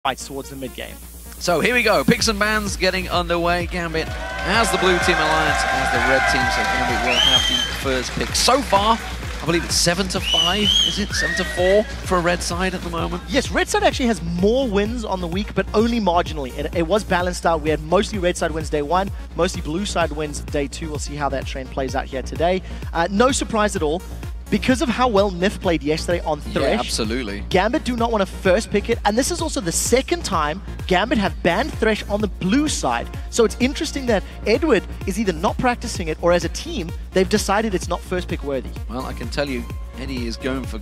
fights towards the mid game. So here we go, picks and bans getting underway. Gambit has the blue team alliance as the red team, so Gambit will have the first pick. So far, I believe it's 7-5, is it? 7-4 for a red side at the moment? Yes, red side actually has more wins on the week, but only marginally. It was balanced out. We had mostly red side wins day one, mostly blue side wins day two. We'll see how that trend plays out here today. No surprise at all. Because of how well Nif played yesterday on Thresh, yeah, absolutely. Gambit do not want to first pick it, and this is also the second time Gambit have banned Thresh on the blue side. So it's interesting that Edward is either not practicing it, or as a team, they've decided it's not first pick worthy. Well, I can tell you, Eddie is going for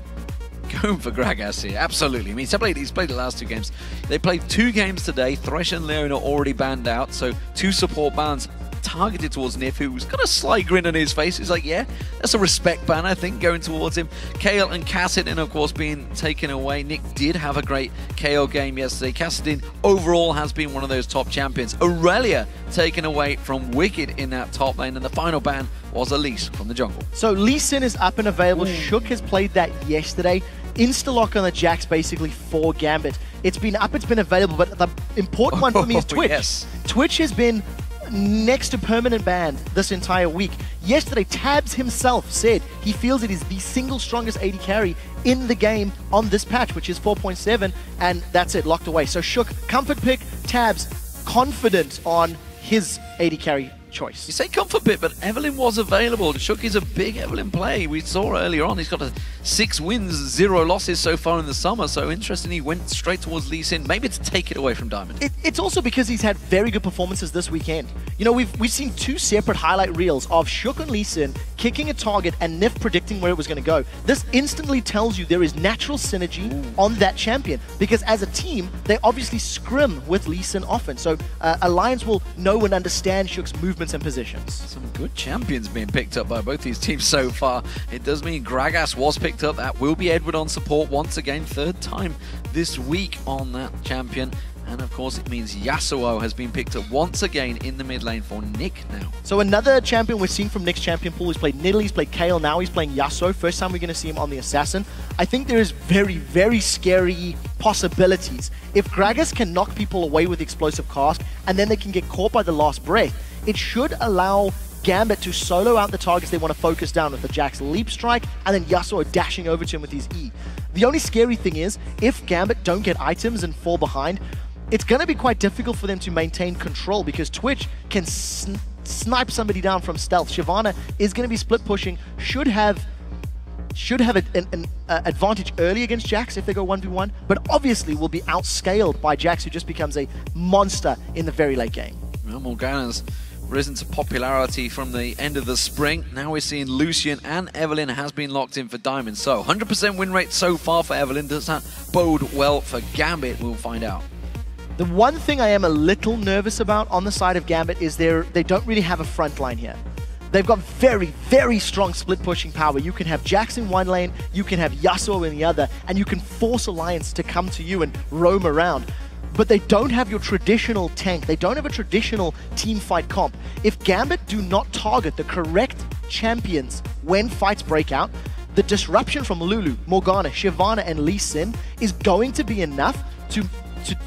Gragas here, absolutely. I mean, he's played the last two games. They played 2 games today. Thresh and Leon are already banned out, so 2 support bans targeted towards Nif, who's got a slight grin on his face. He's like, yeah, that's a respect ban, I think, going towards him. Kale and Kassadin, of course, being taken away. Nick did have a great KO game yesterday. Kassadin overall has been one of those top champions. Aurelia taken away from Wicked in that top lane, and the final ban was Elise from the jungle. So Lee Sin is up and available. Shook has played that yesterday. Insta-lock on the Jax basically for Gambit. It's been up, it's been available, but the important one for me is Twitch. Yes. Twitch has been next to permanent banned this entire week. Yesterday, Tabs himself said he feels it is the single strongest AD carry in the game on this patch, which is 4.7, and that's it, locked away. So Shook, comfort pick, Tabs, confident on his AD carry choice. You say comfort bit, but Evelyn was available. Shook is a big Evelyn play. We saw earlier on, he's got 6 wins, 0 losses so far in the summer. So interesting, he went straight towards Lee Sin, maybe to take it away from Diamond. It's also because he's had very good performances this weekend. You know, we've seen 2 separate highlight reels of Shook and Lee Sin kicking a target and Nif predicting where it was going to go. This instantly tells you there is natural synergy on that champion, because as a team, they obviously scrim with Lee Sin often. So Alliance will know and understand Shook's movements and positions. Some good champions being picked up by both these teams so far. It does mean Gragas was picked up. That will be Edward on support once again, 3rd time this week on that champion. And of course, it means Yasuo has been picked up once again in the mid lane for Nick now. So another champion we're seeing from Nick's champion pool. He's played Nidalee, he's played Kale, now he's playing Yasuo. First time we're going to see him on the Assassin. I think there is very, very scary possibilities. If Gragas can knock people away with explosive cast, and then they can get caught by the last breath, it should allow Gambit to solo out the targets they want to focus down with the Jax leap strike, and then Yasuo dashing over to him with his E. The only scary thing is, if Gambit don't get items and fall behind, it's going to be quite difficult for them to maintain control, because Twitch can snipe somebody down from stealth. Shyvana is going to be split pushing, should have an advantage early against Jax if they go 1v1, but obviously will be outscaled by Jax, who just becomes a monster in the very late game. Well, Morgana's risen to popularity from the end of the spring. Now we're seeing Lucian, and Evelyn has been locked in for Diamond. So 100% win rate so far for Evelyn. Does that bode well for Gambit? We'll find out. The one thing I am a little nervous about on the side of Gambit is they don't really have a front line here. They've got very, very strong split pushing power. You can have Jax in one lane, you can have Yasuo in the other, and you can force Alliance to come to you and roam around. But they don't have your traditional tank. They don't have a traditional team fight comp. If Gambit do not target the correct champions when fights break out, the disruption from Lulu, Morgana, Shyvana, and Lee Sin is going to be enough to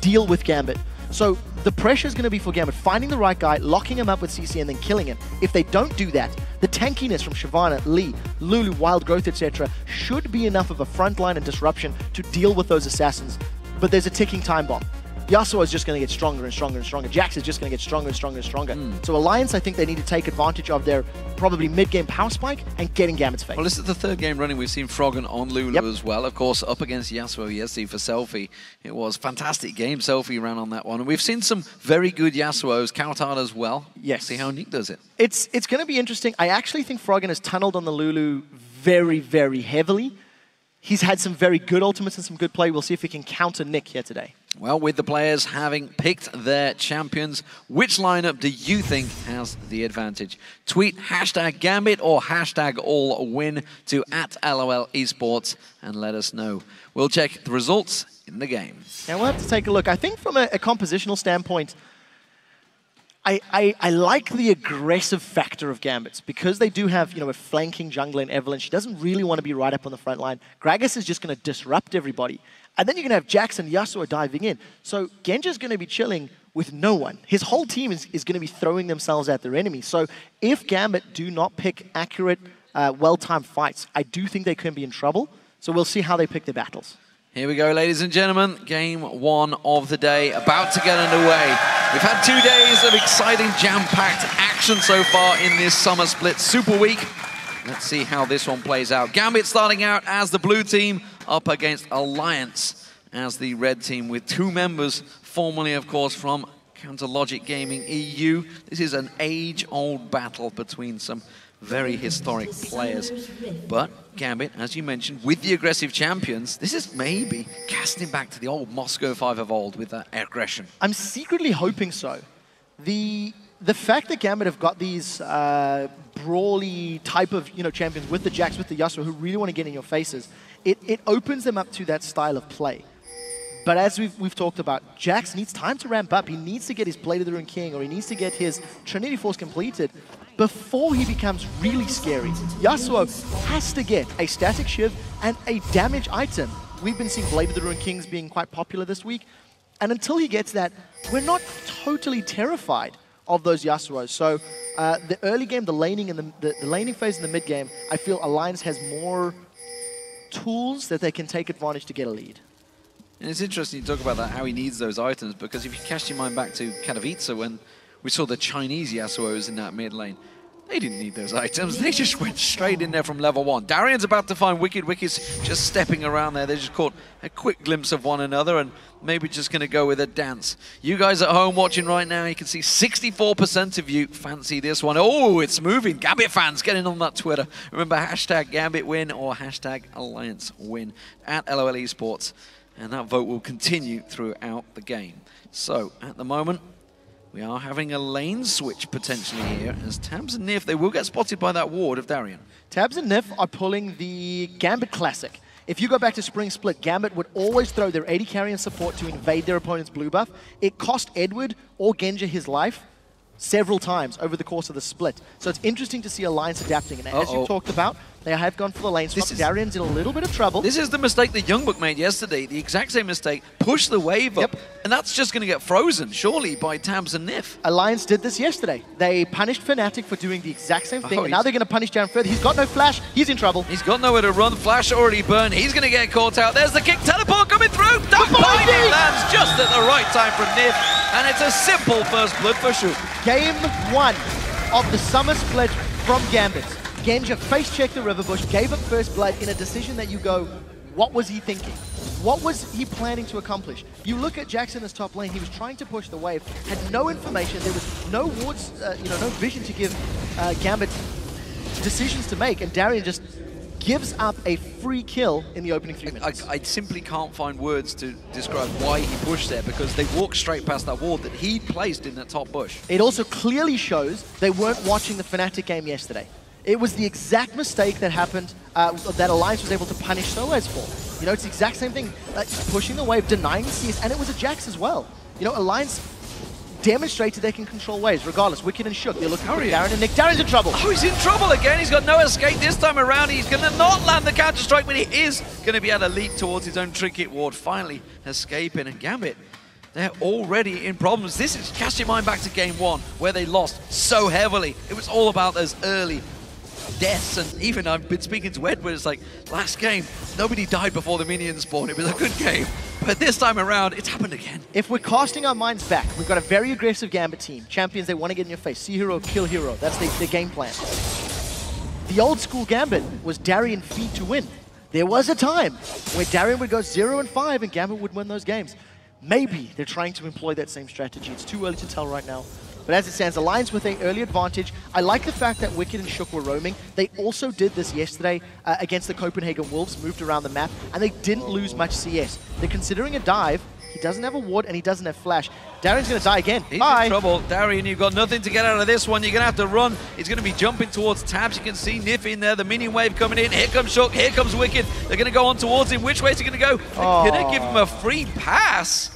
deal with Gambit. So the pressure is going to be for Gambit finding the right guy, locking him up with CC, and then killing him. If they don't do that, the tankiness from Shyvana, Lee, Lulu, Wild Growth, etc. should be enough of a frontline and disruption to deal with those assassins. But there's a ticking time bomb. Yasuo is just going to get stronger and stronger and stronger. Jax is just going to get stronger and stronger and stronger. So Alliance, I think they need to take advantage of their probably mid-game power spike and getting Gambit's face. Well, this is the 3rd game running. We've seen Froggen on Lulu as well. Of course, up against Yasuo yesterday for Selfie. It was a fantastic game. Selfie ran on that one. And we've seen some very good Yasuos, Kautar as well. Yes. See how Nick does it. It's going to be interesting. I actually think Froggen has tunneled on the Lulu very, very heavily. He's had some very good ultimates and some good play. We'll see if he can counter Nick here today. Well, with the players having picked their champions, which lineup do you think has the advantage? Tweet #Gambit or #AllWin to @LOL eSports and let us know. We'll check the results in the game. Now we'll have to take a look. I think from a compositional standpoint, I like the aggressive factor of Gambits because they do have, a flanking jungler in Evelyn. She doesn't really want to be right up on the front line. Gragas is just going to disrupt everybody. And then you're going to have Jackson, Yasuo diving in. So Genja's going to be chilling with no one. His whole team is going to be throwing themselves at their enemy. So if Gambit do not pick accurate, well-timed fights, I do think they can be in trouble. So we'll see how they pick their battles. Here we go, ladies and gentlemen. Game 1 of the day about to get underway. We've had 2 days of exciting, jam-packed action so far in this summer split Super Week. Let's see how this one plays out. Gambit starting out as the blue team, up against Alliance as the red team, with 2 members, formerly, of course, from Counter Logic Gaming EU. This is an age-old battle between some very historic players. But Gambit, as you mentioned, with the aggressive champions, this is maybe casting back to the old Moscow 5 of old with that aggression. I'm secretly hoping so. The fact that Gambit have got these brawly type of champions with the Jax, with the Yasuo, who really want to get in your faces, it opens them up to that style of play. But as we've talked about, Jax needs time to ramp up. He needs to get his Blade of the Ruined King, or he needs to get his Trinity Force completed before he becomes really scary. Yasuo has to get a static shiv and a damage item. We've been seeing Blade of the Ruined Kings being quite popular this week. And until he gets that, we're not totally terrified of those Yasuos. So the early game, the laning and the laning phase in the mid game, I feel Alliance has more tools that they can take advantage to get a lead. And it's interesting you talk about that, how he needs those items, because if you cast your mind back to Katowice when we saw the Chinese Yasuos in that mid lane, they didn't need those items. They just went straight in there from level 1. Darian's about to find Wicked. Wicked's just stepping around there. They just caught a quick glimpse of one another and maybe just going to go with a dance. You guys at home watching right now, you can see 64% of you fancy this one. Oh, it's moving. Gambit fans, get in on that Twitter. Remember, hashtag Gambit win or hashtag Alliance win at LOL eSports. And that vote will continue throughout the game. So, at the moment, we are having a lane switch potentially here, as Tabs and Nif, they will get spotted by that ward of Darian. Tabs and Nif are pulling the Gambit classic. If you go back to Spring Split, Gambit would always throw their AD carry and support to invade their opponent's blue buff. It cost Edward or Genja his life several times over the course of the split. So it's interesting to see Alliance adapting. And as you talked about, they have gone for the lane swap. Darian's in a little bit of trouble. This is the mistake that Youngbook made yesterday. The exact same mistake. Push the wave up. And that's just going to get frozen, surely, by Tabs and Nif. Alliance did this yesterday. They punished Fnatic for doing the exact same thing. And now they're going to punish down further. He's got no flash. He's in trouble. He's got nowhere to run. Flash already burned. He's going to get caught out. There's the kick. Teleport coming through. That binding lands just at the right time from Nif. And it's a simple first blood for Shu. Game 1 of the summer split from Gambit. Genja face-checked the River Bush, gave up first blood in a decision that you go, what was he thinking? What was he planning to accomplish? You look at Jackson as top lane, he was trying to push the wave, had no information, there was no wards, no vision to give Gambit decisions to make, and Darian just gives up a free kill in the opening 3 minutes. I simply can't find words to describe why he pushed there, because they walked straight past that ward that he placed in the top bush. It also clearly shows they weren't watching the Fnatic game yesterday. It was the exact mistake that happened that Alliance was able to punish Soaz for. You know, it's the exact same thing. Pushing the wave, denying the CS, and it was a Jax as well. You know, Alliance demonstrated they can control waves, regardless. Wicked and Shook, they're looking for Darren and Nick. Darren's in trouble. Oh, he's in trouble again. He's got no escape this time around. He's going to not land the counter-strike, but he is going to be able to leap towards his own trinket ward, finally escaping. And Gambit, they're already in problems. This is, cast your mind back to game 1, where they lost so heavily. It was all about those early deaths, and even I've been speaking to Edward, it's like, last game, nobody died before the minions spawned. It was a good game. But this time around, it's happened again. If we're casting our minds back, we've got a very aggressive Gambit team. Champions, they want to get in your face. See hero, kill hero. That's their game plan. The old school Gambit was Darian feed to win. There was a time where Darian would go 0-5 and Gambit would win those games. Maybe they're trying to employ that same strategy. It's too early to tell right now. But as it stands, Alliance with an early advantage. I like the fact that Wicked and Shook were roaming. They also did this yesterday against the Copenhagen Wolves, moved around the map, and they didn't lose much CS. They're considering a dive. He doesn't have a ward, and he doesn't have flash. Darian's going to die again. He's Bye. in trouble. Darian, you've got nothing to get out of this one. You're going to have to run. He's going to be jumping towards Tabs. You can see Nif in there. The minion wave coming in. Here comes Shook. Here comes Wicked. They're going to go on towards him. Which way is he going to go? They're going to give him a free pass.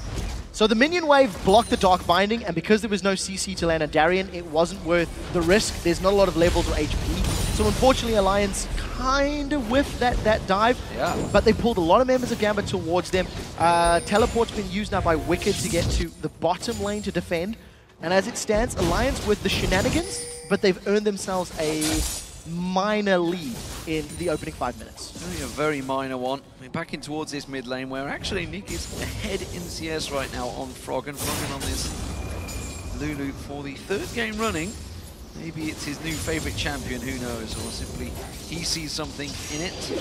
So the minion wave blocked the Dark Binding, and because there was no CC to land on Darian, it wasn't worth the risk. There's not a lot of levels or HP. So unfortunately, Alliance kind of whiffed that dive, Yeah. but they pulled a lot of members of Gambit towards them. Teleport's been used now by Wicked to get to the bottom lane to defend. And as it stands, Alliance with the shenanigans, but they've earned themselves a minor lead in the opening 5 minutes. Only a very minor one. We're back in towards this mid lane where actually Nick is ahead in CS right now on Froggen. Froggen on this Lulu for the 3rd game running. Maybe it's his new favourite champion, who knows, or simply he sees something in it.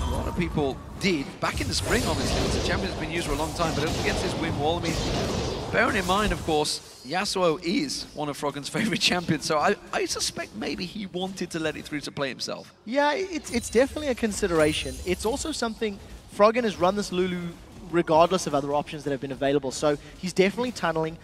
A lot of people did, back in the spring honestly, it's a champion that's been used for a long time, but up against this win wall, I mean, bearing in mind, of course, Yasuo is one of Froggen's favourite champions, so I suspect maybe he wanted to let it through to play himself. Yeah, it's definitely a consideration. It's also something, Froggen has run this Lulu regardless of other options that have been available, so he's definitely tunneling.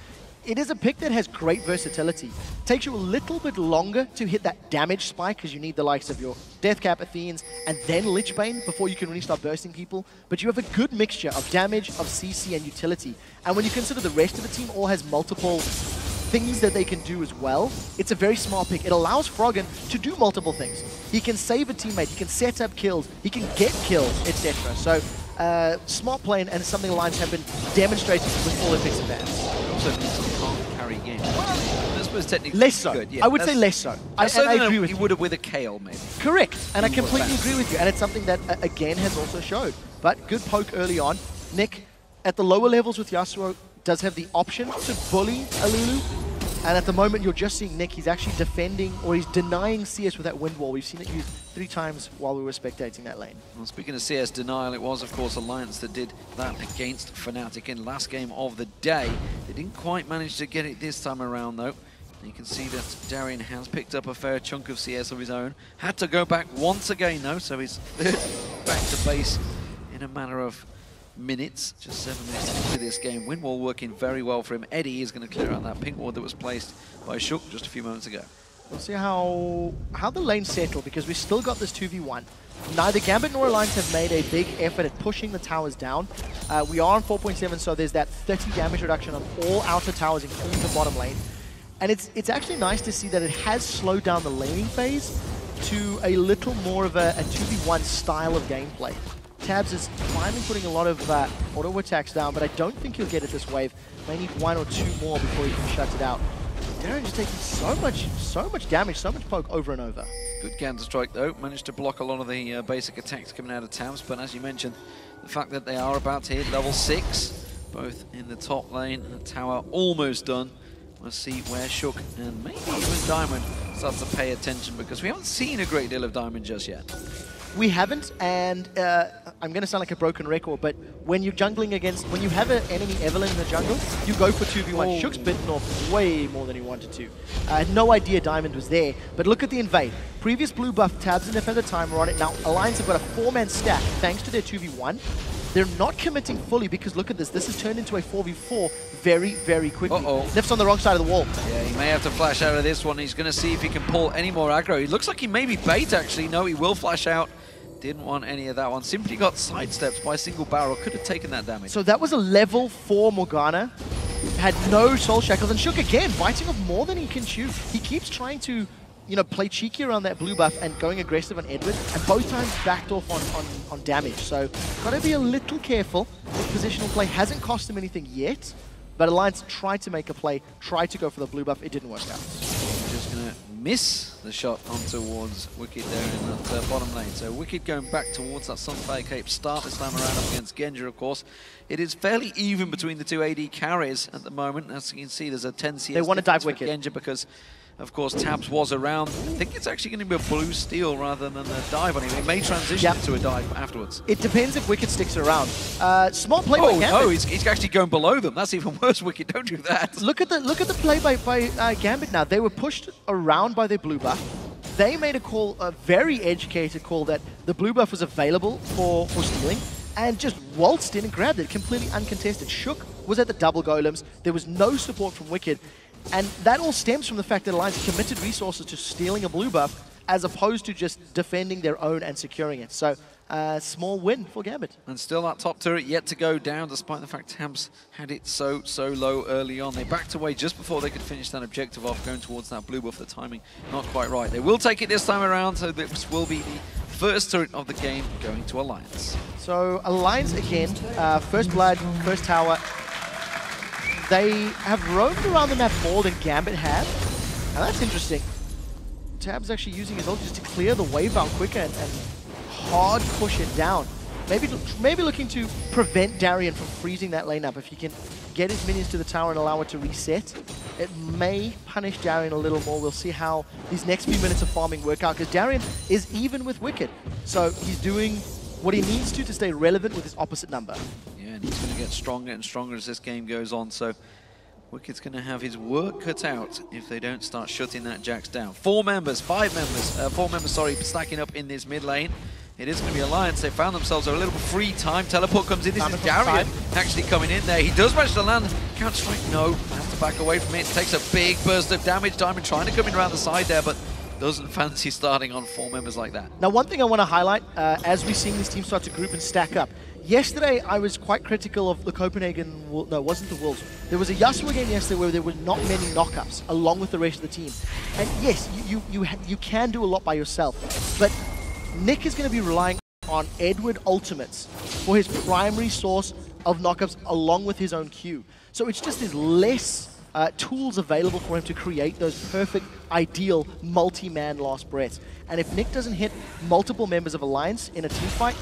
It is a pick that has great versatility. Takes you a little bit longer to hit that damage spike because you need the likes of your Deathcap, Athenes, and then Lichbane before you can really start bursting people. But you have a good mixture of damage, of CC, and utility. And when you consider the rest of the team all has multiple things that they can do as well, it's a very smart pick. It allows Froggen to do multiple things. He can save a teammate, he can set up kills, he can get kills, etc. So smart play, and something Alliance have been demonstrating with all their picks and bans. Also means he can't carry games. Well, I suppose technically less so. Good, yeah, I would say less so. I agree with you. you. Would have with a Kale, maybe. Correct, and I completely agree with you. And it's something that, again, has also showed. But good poke early on. Nick, at the lower levels with Yasuo, does have the option to bully a Lulu. And at the moment, you're just seeing Nick, he's actually defending, or he's denying CS with that wind wall. We've seen it used 3 times while we were spectating that lane. Well, speaking of CS denial, it was, of course, Alliance that did that against Fnatic in last game of the day. They didn't quite manage to get it this time around, though. You can see that Darien has picked up a fair chunk of CS of his own. Had to go back once again, though, so he's back to base in a matter of minutes, just 7 minutes into this game. Windwall working very well for him. Eddie is going to clear out that pink ward that was placed by Shook just a few moments ago. We'll see how the lanes settle, because we've still got this 2v1. Neither Gambit nor Alliance have made a big effort at pushing the towers down. We are on 4.7, so there's that 30 damage reduction on all outer towers, including the bottom lane. And it's actually nice to see that it has slowed down the laning phase to a little more of a 2v1 style of gameplay. Tabs is finally putting a lot of auto attacks down, but I don't think he'll get it this wave. May need 1 or 2 more before he can shut it out. Darren just taking so much damage, so much poke over and over. Good counter strike though, managed to block a lot of the basic attacks coming out of Tabs, but as you mentioned, the fact that they are about to hit level 6, both in the top lane and the tower almost done. We'll see where Shook and maybe even Diamond starts to pay attention, because we haven't seen a great deal of Diamond just yet. We haven't, and I'm going to sound like a broken record, but when you're jungling against, when you have an enemy Evelyn in the jungle, you go for 2v1. Shook's bitten off way more than he wanted to. I had no idea Diamond was there, but look at the invade. Previous blue buff Tabs and Defender Time are on it. Now, Alliance have got a 4-man stack thanks to their 2v1. They're not committing fully, because look at this. This has turned into a 4v4 very, very quickly. Nif's on the wrong side of the wall. Yeah, he may have to flash out of this one. He's going to see if he can pull any more aggro. He looks like he may be bait, actually. No, he will flash out. Didn't want any of that one. Simply got sidestepped by a single barrel. Could have taken that damage. So that was a level 4 Morgana. Had no soul shackles. And Shook again, biting off more than he can chew. He keeps trying to, you know, play cheeky around that blue buff and going aggressive on Edward. And both times backed off on damage. So got to be a little careful. This positional play hasn't cost him anything yet. But Alliance tried to make a play, tried to go for the blue buff. It didn't work out. Just going to miss the shot on towards Wicked there in that bottom lane. So Wicked going back towards that Sunfire Cape start this time around up against Genja, of course. It is fairly even between the two AD carries at the moment. As you can see, there's a 10 CS. They want to dive Wicked. Genja, because of course Tabs was around. I think it's actually going to be a blue steal rather than a dive on him. It may transition to a dive afterwards. It depends if Wicked sticks around. Smart play by Gambit. No, he's actually going below them. That's even worse, Wicked. Don't do that. Look at the play by Gambit now. They were pushed around by their blue buff. They made a call, a very educated call, that the blue buff was available for stealing, and just waltzed in and grabbed it, completely uncontested. Shook was at the double golems. There was no support from Wicked. And that all stems from the fact that Alliance committed resources to stealing a blue buff, as opposed to just defending their own and securing it. So small win for Gambit. And still that top turret yet to go down, despite the fact Tabs had it so low early on. They backed away just before they could finish that objective off, going towards that blue buff. The timing not quite right. They will take it this time around, so this will be the first turret of the game going to Alliance. So Alliance again, first blood, first tower. They have roamed around the map more than Gambit have, and that's interesting. Tab's actually using his ult just to clear the wave out quicker and hard push it down. Maybe looking to prevent Darien from freezing that lane up. If he can get his minions to the tower and allow it to reset, it may punish Darien a little more. We'll see how these next few minutes of farming work out, because Darien is even with Wicked. So he's doing what he needs to stay relevant with his opposite number. Yeah, and he's going to get stronger and stronger as this game goes on. So Wicked's going to have his work cut out if they don't start shutting that Jax down. Four members, sorry, stacking up in this mid lane. It is going to be Alliance. They found themselves a little free time. Teleport comes in. This is Darien actually coming in there. He does manage to land. Counter-strike, no. Has to back away from it. Takes a big burst of damage. Diamond trying to come in around the side there, but doesn't fancy starting on four members like that. Now, one thing I want to highlight as we're seeing this team start to group and stack up. Yesterday, I was quite critical of the Copenhagen... No, it wasn't the Wolves. There was a Yasuo game yesterday where there were not many knockups along with the rest of the team. And yes, you can do a lot by yourself, but Nick is going to be relying on Edward ultimates for his primary source of knockups along with his own Q. So it's just there's less tools available for him to create those perfect, ideal, multi-man last breaths. And if Nick doesn't hit multiple members of Alliance in a team fight,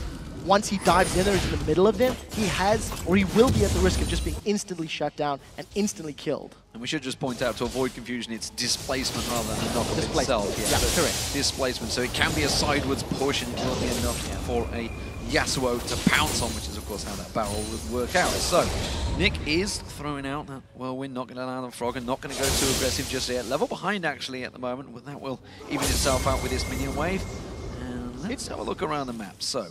once he dives in there, he's in the middle of them, he has, or he will be at the risk of just being instantly shut down and instantly killed. And we should just point out, to avoid confusion, it's displacement rather than a knockup itself. Yeah, correct. Displacement, so it can be a sidewards push and it will be enough for a Yasuo to pounce on, which is of course how that barrel would work out. So, Nick is throwing out that whirlwind, not going to allow the frog and not going to go too aggressive just yet. Level behind actually at the moment, but that will even itself out with this minion wave. And let's have a look around the map. So,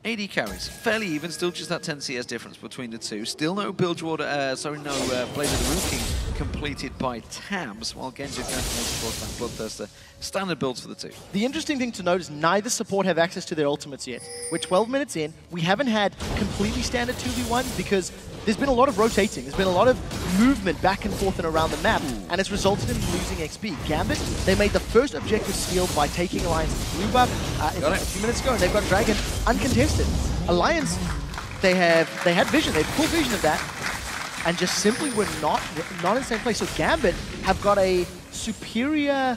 AD carries, fairly even, still just that 10 CS difference between the two. Still no Blade of the Ruin King completed by Tabs, while Genji going to force that Bloodthirster. Standard builds for the two. The interesting thing to note is neither support have access to their ultimates yet. We're 12 minutes in, we haven't had completely standard 2v1 because there's been a lot of rotating, there's been a lot of movement back and forth and around the map, and it's resulted in losing XP. Gambit, they made the first objective steal by taking Alliance's blue buff a few minutes ago, and they've got Dragon uncontested. Alliance, they had vision, they had full vision of that, and just simply were not in the same place. So Gambit have got a superior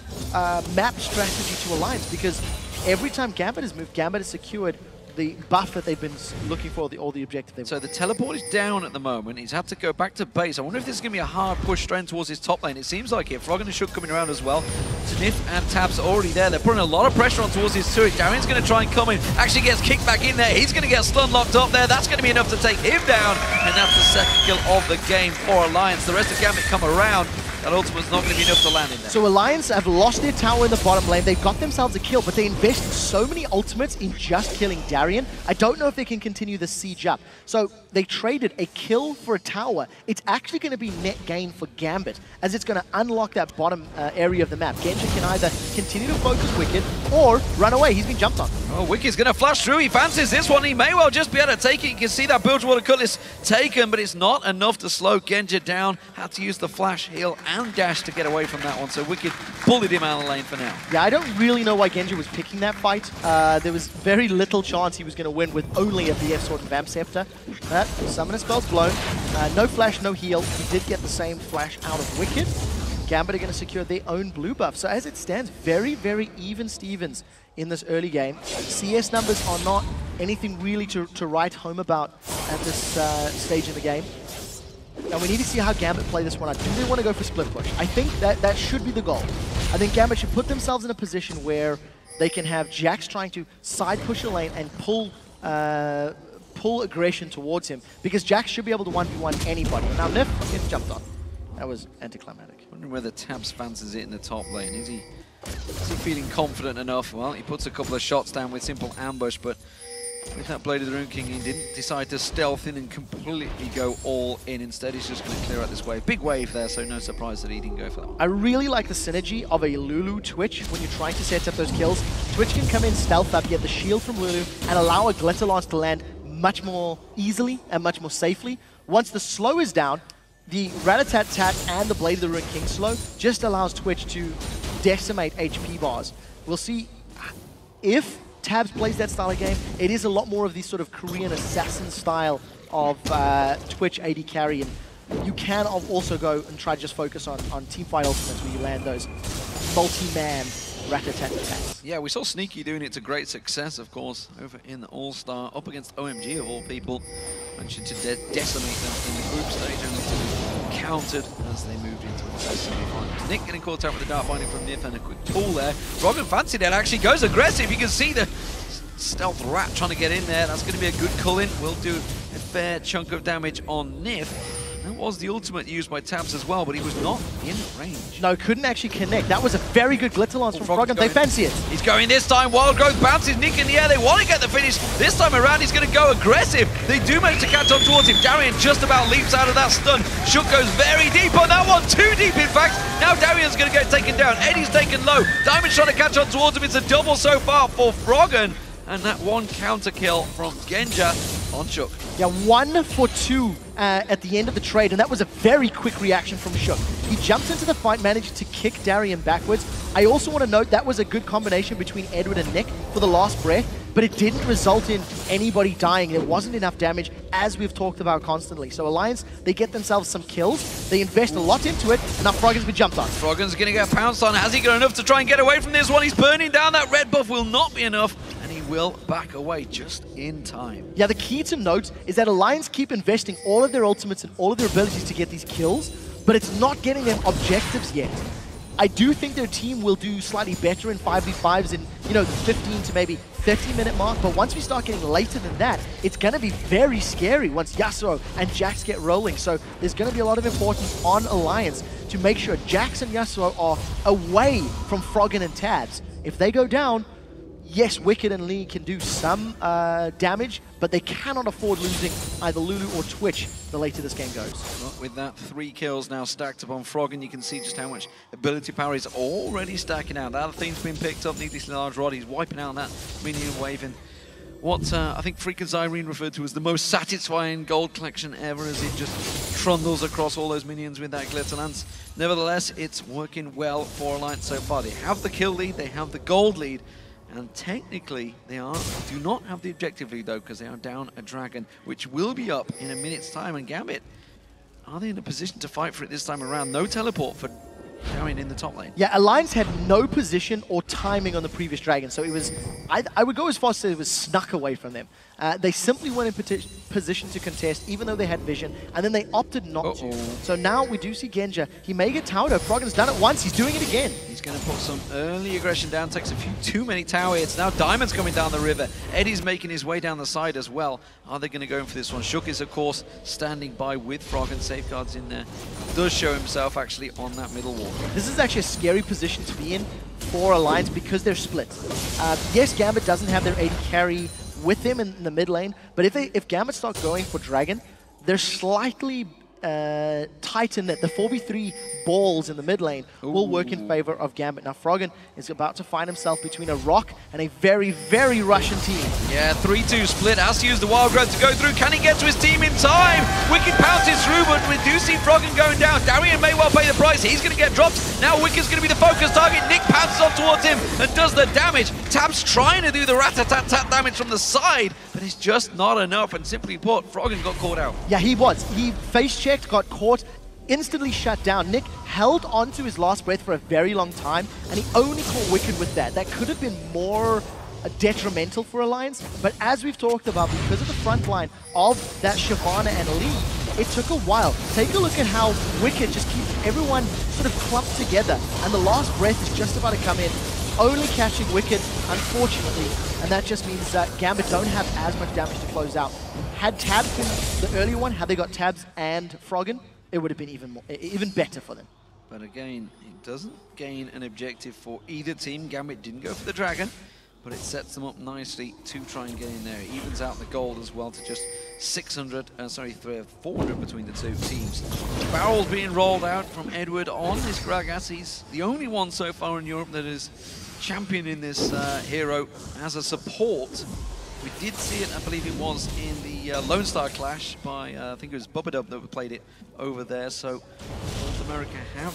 map strategy to Alliance, because every time Gambit has moved, Gambit has secured the buff that they've been looking for, all the objective they've So the teleport is down at the moment. He's had to go back to base. I wonder if this is going to be a hard push straight towards his top lane. It seems like it. Frog and Shook coming around as well. Sniff and Tabs are already there. They're putting a lot of pressure on towards his turret. Darien's going to try and come in. Actually gets kicked back in there. He's going to get stun locked up there. That's going to be enough to take him down. And that's the second kill of the game for Alliance. The rest of Gambit come around. That ultimate's not going to be enough to land in there. So Alliance have lost their tower in the bottom lane. They've got themselves a kill, but they invested so many ultimates in just killing Darien. I don't know if they can continue the siege up. So they traded a kill for a tower. It's actually going to be net gain for Gambit, as it's going to unlock that bottom area of the map. Genji can either continue to focus Wicked or run away. He's been jumped on. Oh, Wicked's going to flash through. He fancies this one. He may well just be able to take it. You can see that Bilgewater Cutlass taken, but it's not enough to slow Genji down. Had to use the flash, heal, and dash to get away from that one. So Wicked bullied him out of the lane for now. Yeah, I don't really know why Genji was picking that fight. There was very little chance he was going to win with only a BF Sword and Vamp Scepter. But Summoner spell's blown. No flash, no heal. He did get the same flash out of Wicked. Gambit are going to secure their own blue buff. So as it stands, very, very even Stevens in this early game. CS numbers are not anything really to write home about at this stage in the game. And we need to see how Gambit play this one out. Do they want to go for split push? I think that should be the goal. I think Gambit should put themselves in a position where they can have Jax trying to side push a lane and pull aggression towards him, because Jax should be able to 1v1 anybody. Now Nif gets jumped on. That was anticlimactic. Wondering whether Tabs fancies it in the top lane. Is he feeling confident enough? Well, he puts a couple of shots down with simple ambush, but With that Blade of the Rune King, he didn't decide to stealth in and completely go all in. Instead, he's just going to clear out this wave. Big wave there, so no surprise that he didn't go for that one. I really like the synergy of a Lulu Twitch when you're trying to set up those kills. Twitch can come in, stealth up, get the shield from Lulu, and allow a Glitter Lance to land much more easily and much more safely. Once the slow is down, the Rat-a-tat-tat and the Blade of the Rune King slow just allows Twitch to decimate HP bars. We'll see if Tabs plays that style of game. It is a lot more of the sort of Korean assassin style of Twitch AD carry, and you can also go and try to just focus on teamfight ultimates where you land those multi-man rat-a-tat-tats. Yeah, we saw Sneaky doing it to great success, of course, over in the All-Star, up against OMG of all people. Managed to decimate them in the group stage, only to be countered as they moved into the semi-finals. Nick getting caught out with the Dark Binding from Nif and a quick pull there. Froggen fancied it, actually goes aggressive. You can see the Stealth Rat trying to get in there. That's going to be a good cull-in. Will do a fair chunk of damage on Nif. That was the ultimate used by Tabs as well, but he was not in range. No, couldn't actually connect. That was a very good Glitter Lance from Froggen. They fancy it. He's going this time. Wild Growth bounces Nick in the air. They want to get the finish. This time around, he's going to go aggressive. They do manage to catch on towards him. Darian just about leaps out of that stun. Shook goes very deep on that one. Too deep, in fact. Now Darian's going to get taken down. Eddie's taken low. Diamond's trying to catch on towards him. It's a double so far for Froggen. And that one counter kill from Genja on Shook. Yeah, 1 for 2 at the end of the trade, and that was a very quick reaction from Shook. He jumped into the fight, managed to kick Darian backwards. I also want to note that was a good combination between Edward and Nick for the last breath, but it didn't result in anybody dying. There wasn't enough damage, as we've talked about constantly. So Alliance, they get themselves some kills, they invest a lot into it, and now Froggen's been jumped on. Froggen's going to get pounced on. Has he got enough to try and get away from this one? He's burning down. That red buff will not be enough, and he will back away just in time. Yeah, the key to note is that Alliance keep investing all of their ultimates and all of their abilities to get these kills, but it's not getting them objectives yet. I do think their team will do slightly better in 5v5s in, you know, the 15 to maybe 30-minute mark, but once we start getting later than that, it's going to be very scary once Yasuo and Jax get rolling. So there's going to be a lot of importance on Alliance to make sure Jax and Yasuo are away from Froggen and Tabs. If they go down, yes, Wicked and Lee can do some damage, but they cannot afford losing either Lulu or Twitch the later this game goes. Well, with that 3 kills now stacked upon Froggen, you can see just how much ability power is already stacking out. The other thing's been picked up, needlessly large rod. He's wiping out that minion wave in what I think Freak and Zyrene referred to as the most satisfying gold collection ever, as it just trundles across all those minions with that Glitter Lance. Nevertheless, it's working well for Alliance so far. They have the kill lead, they have the gold lead, and technically, they do not have the objective lead, though, because they are down a dragon, which will be up in a minute's time. And Gambit, are they in a position to fight for it this time around? No teleport for Darian in the top lane. Yeah, Alliance had no position or timing on the previous dragon, so it was, I would go as far as to say it was snuck away from them. They simply weren't in position to contest, even though they had vision, and then they opted not to. So now we do see Genja. He may get towered. Froggen's done it once. He's doing it again. He's going to put some early aggression down, takes a few too many tower hits. Now Diamond's coming down the river. Eddie's making his way down the side as well. Are they going to go in for this one? Shook is, of course, standing by with Froggen. Safeguards in there. Does show himself actually on that middle wall. This is actually a scary position to be in for Alliance because they're split. Yes, Gambit doesn't have their AD carry with them in the mid lane, but if Gambit start going for Dragon, they're slightly tight in that the 4v3 balls in the mid lane will work in favor of Gambit. Now Froggen is about to find himself between a rock and a very, very Russian team. Yeah, 3-2 split. Has to use the Wild Growth to go through. Can he get to his team in time? Wicked pounces through, but we do see Froggen going down. Darian may well pay the price. He's going to get dropped. Now Wicked's going to be the focus target. Nick pounces on towards him and does the damage. Tab's trying to do the rat-a-tat-tat damage from the side, but it's just not enough. And simply put, Froggen got caught out. Yeah, he was. He face-checked, got caught, instantly shut down. Nick held on to his last breath for a very long time, and he only caught Wicked with that. That could have been more detrimental for Alliance, but as we've talked about, because of the front line of that Shyvana and Lee, it took a while. Take a look at how Wicked just keeps everyone sort of clumped together, and the last breath is just about to come in, only catching Wicked, unfortunately, and that just means that Gambit don't have as much damage to close out. Had Tabs been the earlier one, had they got Tabs and Froggen, it would have been even better for them. But again, it doesn't gain an objective for either team. Gambit didn't go for the dragon. but it sets them up nicely to try and get in there. It evens out the gold as well to just 400 between the two teams. Barrels being rolled out from Edward on this Gragas. He's the only one so far in Europe that is championing this hero as a support. We did see it, I believe it was, in the Lone Star Clash by, I think it was Bubba that played it over there. So North America have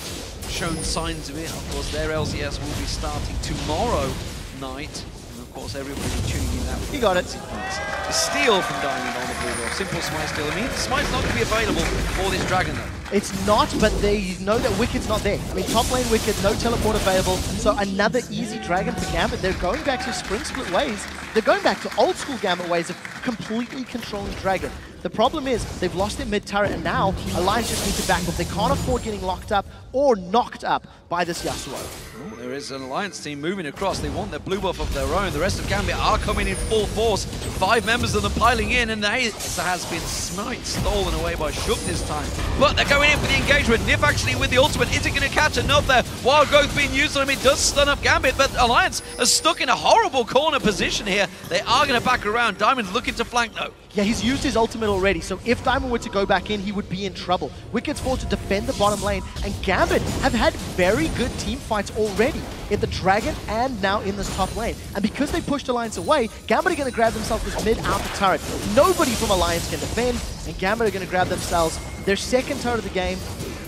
shown signs of it. Of course, their LCS will be starting tomorrow night. And of course, everybody tuning in that. He got it. A steal from Diamond on the blue wall. Simple smite steal. I mean, smite's not going to be available for this Dragon though. It's not, but they know that Wicked's not there. I mean, top lane Wicked, no teleport available, so another easy Dragon for Gambit. They're going back to Spring Split ways. They're going back to old school Gambit ways of completely controlling Dragon. The problem is, they've lost their mid turret, and now Alliance just need to back up. They can't afford getting locked up or knocked up by this Yasuo. Oh, there is an Alliance team moving across. They want their blue buff of their own. The rest of Gambit are coming in full force. 5 members of them piling in, and there has been smite stolen away by Shook this time. But they're going in for the engagement. Nif actually with the ultimate. Is it going to catch enough there? Wild Growth being used on him. It does stun up Gambit, but Alliance are stuck in a horrible corner position here. They are going to back around. Diamond's looking to flank though. Yeah, he's used his ultimate already, so if Diamond were to go back in, he would be in trouble. Wicked's forced to defend the bottom lane, and Gambit have had very good team fights already in the Dragon and now in this top lane. And because they pushed Alliance away, Gambit are going to grab themselves this mid-outer turret. Nobody from Alliance can defend, and Gambit are going to grab themselves their second turret of the game,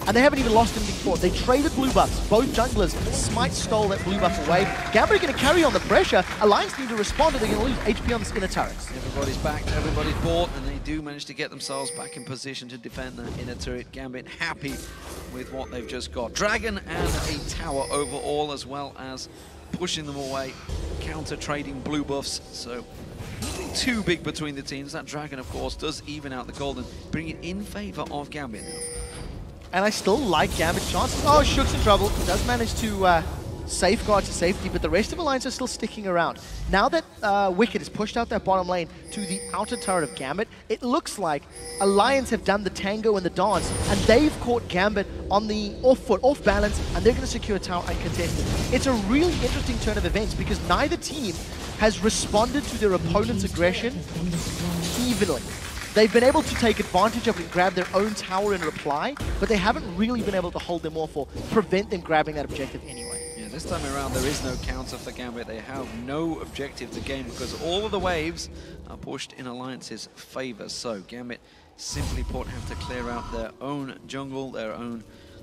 and they haven't even lost anything for it. They traded blue buffs. Both junglers, Smite stole that blue buff away. Gambit are going to carry on the pressure. Alliance need to respond, or they're going to lose HP on the inner turrets. Everybody's back, everybody's bought, and they do manage to get themselves back in position to defend that inner turret. Gambit happy with what they've just got. Dragon and a tower overall, as well as pushing them away, counter-trading blue buffs. So nothing too big between the teams. That Dragon, of course, does even out the gold and bring it in favor of Gambit now. And I still like Gambit's chances. Oh, Shook's in trouble. Does manage to safeguard to safety, but the rest of Alliance are still sticking around. Now that Wicked has pushed out that bottom lane to the outer turret of Gambit, it looks like Alliance have done the tango and the dance, and they've caught Gambit on the off foot, off balance, and they're going to secure tower uncontested. It's a really interesting turn of events because neither team has responded to their opponent's aggression evenly. They've been able to take advantage of it and grab their own tower in reply, but they haven't really been able to hold them off or prevent them grabbing that objective anyway. Yeah, this time around there is no counter for Gambit. They have no objective to gain because all of the waves are pushed in Alliance's favor. So Gambit, simply put, have to clear out their own jungle, their own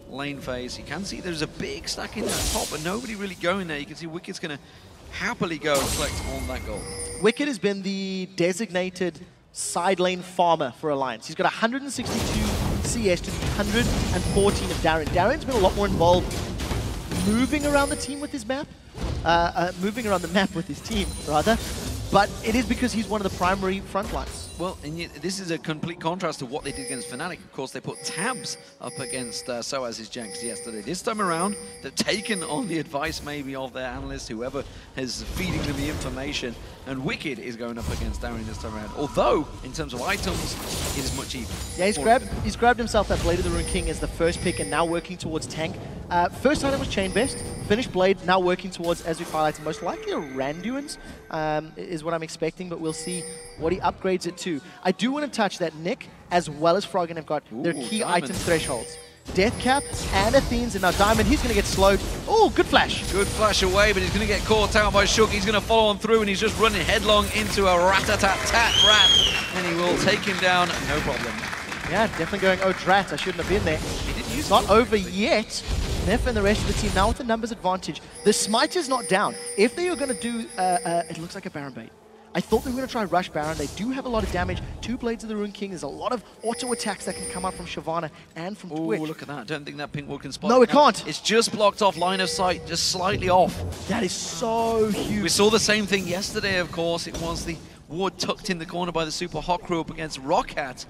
lane phase. You can see there's a big stack in that top, but nobody really going there. You can see Wicked's going to happily go and collect all that gold. Wicked has been the designated side lane farmer for Alliance. He's got 162 CS to 114 of Darren. Darren's been a lot more involved moving around the team with his map, moving around the map with his team, rather. But it is because he's one of the primary front lines. Well, and yet this is a complete contrast to what they did against Fnatic. Of course, they put tabs up against Soaz's Janks yesterday. This time around, they've taken on the advice maybe of their analyst, whoever is feeding them the information, and Wicked is going up against Darren this time around. Although, in terms of items, it is much even. Yeah, he's grabbed himself that Blade of the Rune King as the first pick and now working towards tank. First item was Chain Vest, finished Blade, now working towards, as we've highlighted, most likely a Randuin's is what I'm expecting, but we'll see what he upgrades it to. I do want to touch that Nick, as well as Froggen, have got their key item thresholds. Deathcap and Athene's, and now Diamond, he's going to get slowed. Oh, good flash. Good flash away, but he's going to get caught out by Shook. He's going to follow on through, and he's just running headlong into a rat-a-tat-tat rat, and he will take him down, no problem. Yeah, definitely going, oh, drat, I shouldn't have been there. It's not over yet. Nef and the rest of the team now with the numbers advantage. The smite is not down. If they are going to do, it looks like a Baron bait. I thought they were going to try rush Baron. They do have a lot of damage. 2 Blades of the Rune King. There's a lot of auto attacks that can come out from Shyvana and from Twitch. Oh, look at that. I don't think that pink ward can spot. No, it can't. It's just blocked off line of sight, just slightly off. That is so huge. We saw the same thing yesterday, of course. It was the ward tucked in the corner by the Super Hot Crew up against Rockhat.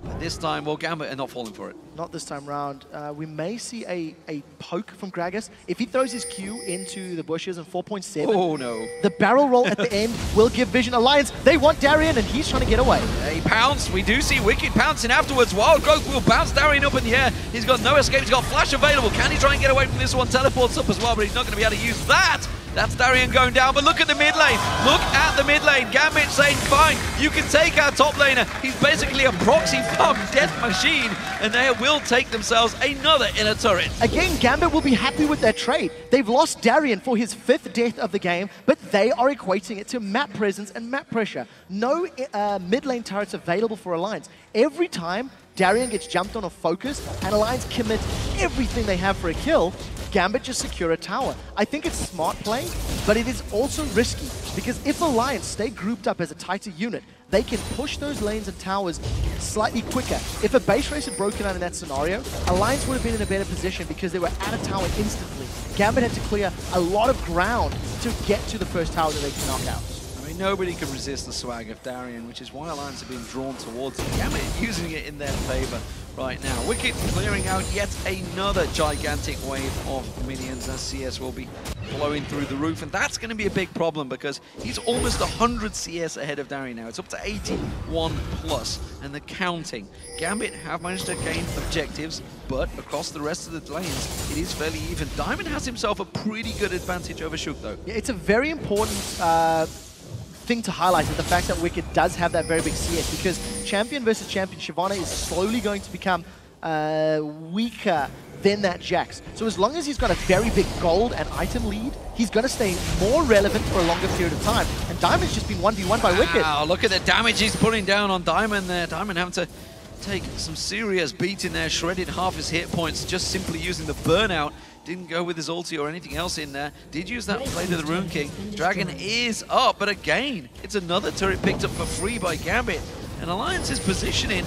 But this time, well, Gambit are not falling for it. Not this time round. We may see a poke from Gragas. If he throws his Q into the bushes in 4.7, oh no. The barrel roll at the end will give Vision Alliance. They want Darien, and he's trying to get away. He pounced. We do see Wicked pouncing afterwards. Wild Growth will bounce Darien up in the air. He's got no escape. He's got flash available. Can he try and get away from this one? Teleports up as well, but he's not going to be able to use that. That's Darien going down, but look at the mid lane. Look at the mid lane. Gambit saying, fine, you can take our top laner. He's basically a proxy farm death machine, and they will take themselves another inner turret. Again, Gambit will be happy with their trade. They've lost Darien for his 5th death of the game, but they are equating it to map presence and map pressure. No mid lane turrets available for Alliance. Every time Darien gets jumped on or focused, and Alliance commit everything they have for a kill, Gambit just secure a tower. I think it's smart play, but it is also risky, because if Alliance stay grouped up as a tighter unit, they can push those lanes and towers slightly quicker. If a base race had broken out in that scenario, Alliance would have been in a better position because they were at a tower instantly. Gambit had to clear a lot of ground to get to the first tower that they can knock out. I mean, nobody can resist the swag of Darien, which is why Alliance are being drawn towards it. Gambit using it in their favor right now. Wicked clearing out yet another gigantic wave of minions as CS will be blowing through the roof, and that's going to be a big problem because he's almost 100 CS ahead of Darien now. It's up to 81 plus, and they're counting. Gambit have managed to gain objectives, but across the rest of the lanes, it is fairly even. Diamond has himself a pretty good advantage over Shook, though. Yeah, it's a very important thing to highlight is the fact that Wicked does have that very big CS, because champion versus champion, Shyvana is slowly going to become weaker than that Jax. So as long as he's got a very big gold and item lead, he's going to stay more relevant for a longer period of time. And Diamond's just been 1v1 by Wicked. Wow, look at the damage he's putting down on Diamond there. Diamond having to take some serious beating there, shredded half his hit points just simply using the burnout. Didn't go with his ulti or anything else in there. Did use that play to the Rune King. Dragon is up, but again, it's another turret picked up for free by Gambit. And Alliance's positioning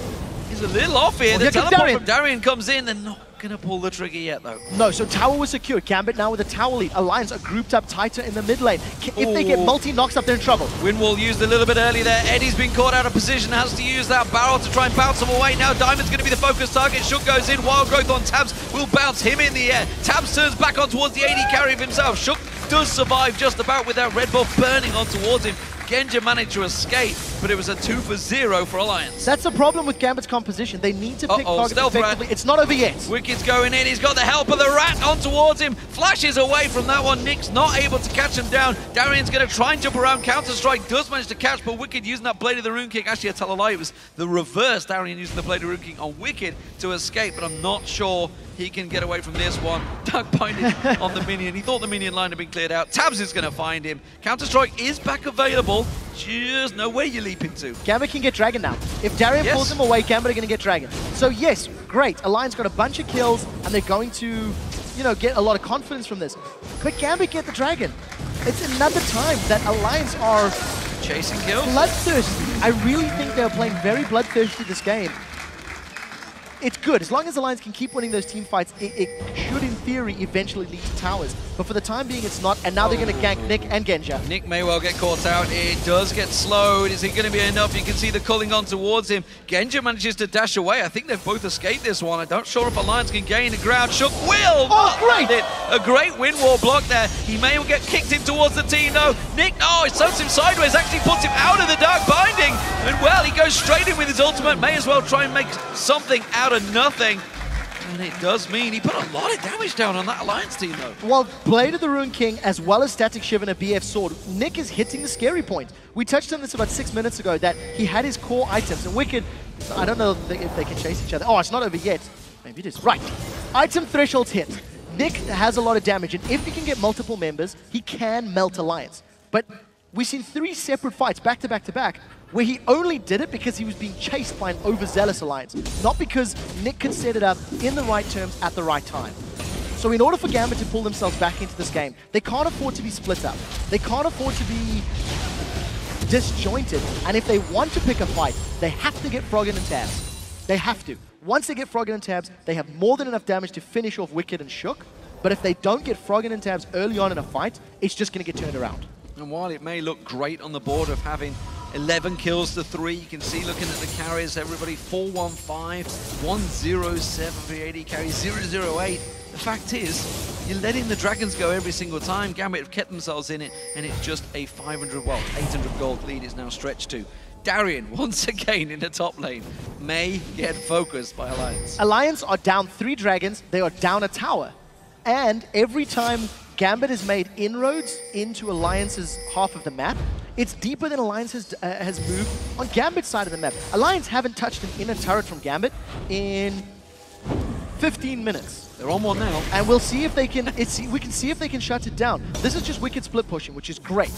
is a little off here. The teleport from Darien comes in. They're not going to pull the trigger yet, though. No, so tower was secured. Gambit now with a tower lead. Alliance are grouped up tighter in the mid lane. If they get multi-knocks up, they're in trouble. Windwall used a little bit early there. Eddie's been caught out of position, has to use that barrel to try and bounce him away. Now Diamond's going to be the focus target. Shook goes in. Wild Growth on Tabs will bounce him in the air. Tabs turns back on towards the AD carry of himself. Shook does survive just about with that red buff burning on towards him. Genja managed to escape, but it was a 2 for 0 for Alliance. That's the problem with Gambit's composition. They need to pick targets effectively. It's not over yet. Wicked's going in. He's got the help of the rat on towards him. Flashes away from that one. Nick's not able to catch him down. Darien's going to try and jump around. Counter-Strike does manage to catch, but Wicked using that Blade of the Rune King. Actually, I tell a lie. It was the reverse. Darien using the Blade of the Rune King on Wicked to escape, but I'm not sure he can get away from this one. Dark binding on the minion. He thought the minion line had been cleared out. Tabs is going to find him. Counter-Strike is back available. Just know where you're leaping to. Gambit can get Dragon now. If Darien pulls him away, Gambit are going to get Dragon. So yes, great. Alliance got a bunch of kills, and they're going to, get a lot of confidence from this. But Gambit get the Dragon. It's another time that Alliance are chasing kills. Bloodthirsty. I really think they're playing very bloodthirsty this game. It's good. As long as Alliance can keep winning those team fights, it should, in theory, eventually lead to towers. But for the time being, it's not. And now they're going to gank Nick and Genja. Nick may well get caught out. It does get slowed. Is it going to be enough? You can see the culling on towards him. Genja manages to dash away. I think they've both escaped this one. I'm not sure if Alliance can gain the ground. Shook will. Oh, great! A great wind wall block there. He may get kicked in towards the team, though. Nick, it soaks him sideways. Actually puts him out of the dark binding. And, well, he goes straight in with his ultimate. May as well try and make something out of nothing. And it does mean he put a lot of damage down on that Alliance team, though. Well, Blade of the Rune King, as well as Static Shiv and a BF Sword, Nick is hitting the scary point. We touched on this about 6 minutes ago, that he had his core items, and Wicked, I don't know if they can chase each other. Oh, it's not over yet. Maybe it is. Right. Item thresholds hit. Nick has a lot of damage, and if he can get multiple members, he can melt Alliance. But we've seen 3 separate fights back to back to back, where he only did it because he was being chased by an overzealous Alliance, not because Nick could set it up in the right terms at the right time. So in order for Gambit to pull themselves back into this game, they can't afford to be split up. They can't afford to be disjointed. And if they want to pick a fight, they have to get Froggen and Tabs. They have to. Once they get Froggen and Tabs, they have more than enough damage to finish off Wicked and Shook. But if they don't get Froggen and Tabs early on in a fight, it's just going to get turned around. And while it may look great on the board of having 11 kills to 3, you can see looking at the carries, everybody 415, 107 for the AD carry, 008. The fact is, you're letting the Dragons go every single time. Gambit have kept themselves in it, and it's just a 800 gold lead is now stretched to. Darien, once again in the top lane, may get focused by Alliance. Alliance are down 3 Dragons, they are down a tower. And every time Gambit has made inroads into Alliance's half of the map. It's deeper than Alliance has moved on Gambit's side of the map. Alliance haven't touched an inner turret from Gambit in 15 minutes. They're on one now. And we'll see if they can, we can see if they can shut it down. This is just wicked split pushing, which is great.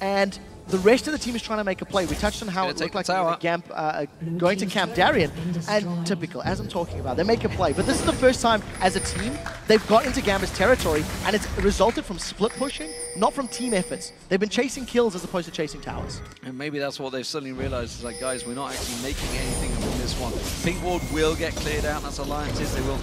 And the rest of the team is trying to make a play. We touched on how it looked like going to camp Darien, and typical, as I'm talking about, they make a play. But this is the first time as a team they've got into Gambit's territory, and it's resulted from split pushing, not from team efforts. They've been chasing kills as opposed to chasing towers. And maybe that's what they've suddenly realized, is like, guys, we're not actually making anything from this one. Pink ward will get cleared out, and that's Alliances. They will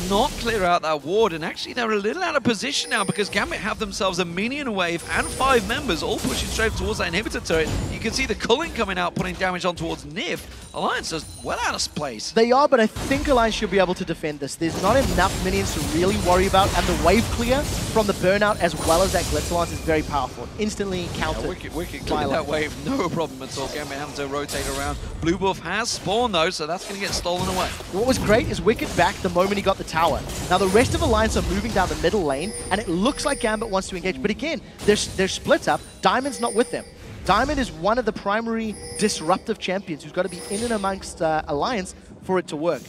not clear out that ward, and actually they're a little out of position now because Gambit have themselves a minion wave and 5 members all pushing straight towards that inhibitor turret. You can see the culling coming out, putting damage on towards Nif. Alliance is well out of place. They are, but I think Alliance should be able to defend this. There's not enough minions to really worry about, and the wave clear from the burnout as well as that Glitz Lance is very powerful. Instantly countered. Yeah, wicked clear that wave, no problem at all. Gambit having to rotate around. Blue buff has spawned though, so that's going to get stolen away. What was great is Wicked back the moment he got the tower. Now the rest of Alliance are moving down the middle lane, and it looks like Gambit wants to engage, but again, they're split up. Diamond's not with them. Diamond is one of the primary disruptive champions who's got to be in and amongst Alliance for it to work.